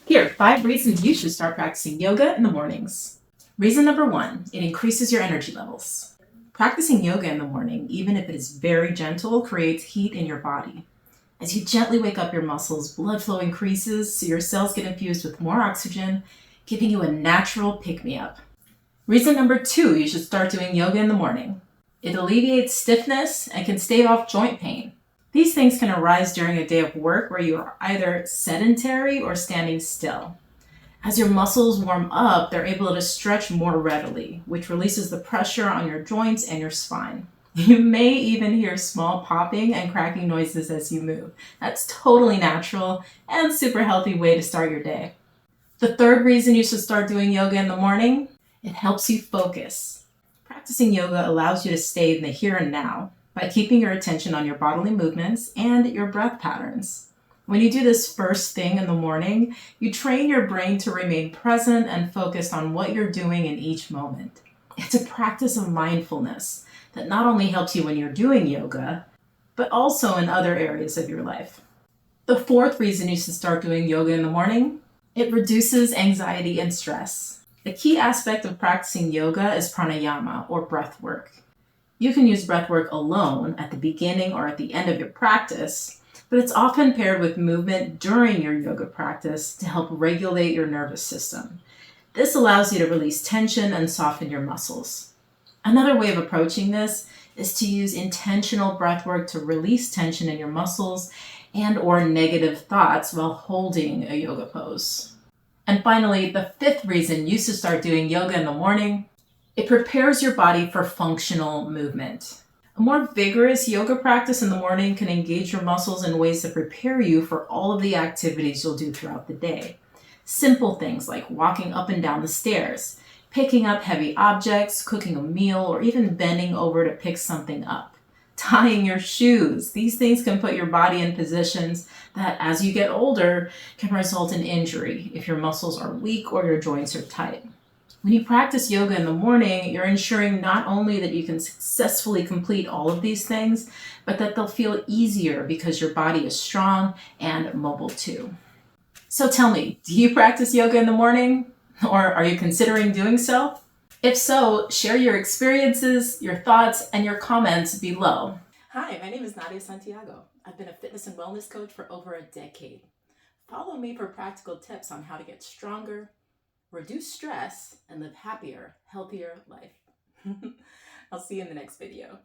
Here, 5 reasons you should start practicing yoga in the mornings. Reason number 1, it increases your energy levels. Practicing yoga in the morning, even if it is very gentle, creates heat in your body. As you gently wake up your muscles, blood flow increases, so your cells get infused with more oxygen, giving you a natural pick-me-up. Reason number 2, you should start doing yoga in the morning. It alleviates stiffness and can stave off joint pain. These things can arise during a day of work where you are either sedentary or standing still. As your muscles warm up, they're able to stretch more readily, which releases the pressure on your joints and your spine. You may even hear small popping and cracking noises as you move. That's totally natural and super healthy way to start your day. The third reason you should start doing yoga in the morning, it helps you focus. Practicing yoga allows you to stay in the here and now by keeping your attention on your bodily movements and your breath patterns. When you do this first thing in the morning, you train your brain to remain present and focused on what you're doing in each moment. It's a practice of mindfulness that not only helps you when you're doing yoga, but also in other areas of your life. The fourth reason you should start doing yoga in the morning, it reduces anxiety and stress. The key aspect of practicing yoga is pranayama, or breath work. You can use breath work alone at the beginning or at the end of your practice, but it's often paired with movement during your yoga practice to help regulate your nervous system. This allows you to release tension and soften your muscles. Another way of approaching this is to use intentional breath work to release tension in your muscles and or negative thoughts while holding a yoga pose. And finally, the fifth reason you should start doing yoga in the morning, it prepares your body for functional movement. A more vigorous yoga practice in the morning can engage your muscles in ways that prepare you for all of the activities you'll do throughout the day. Simple things like walking up and down the stairs, picking up heavy objects, cooking a meal, or even bending over to pick something up. Tying your shoes. These things can put your body in positions that, as you get older, can result in injury if your muscles are weak or your joints are tight. When you practice yoga in the morning, you're ensuring not only that you can successfully complete all of these things, but that they'll feel easier because your body is strong and mobile too. So tell me, do you practice yoga in the morning? Or are you considering doing so? If so, share your experiences, your thoughts, and your comments below. Hi, my name is Nadia Santiago. I've been a fitness and wellness coach for over a decade. Follow me for practical tips on how to get stronger, reduce stress, and live happier, healthier life. I'll see you in the next video.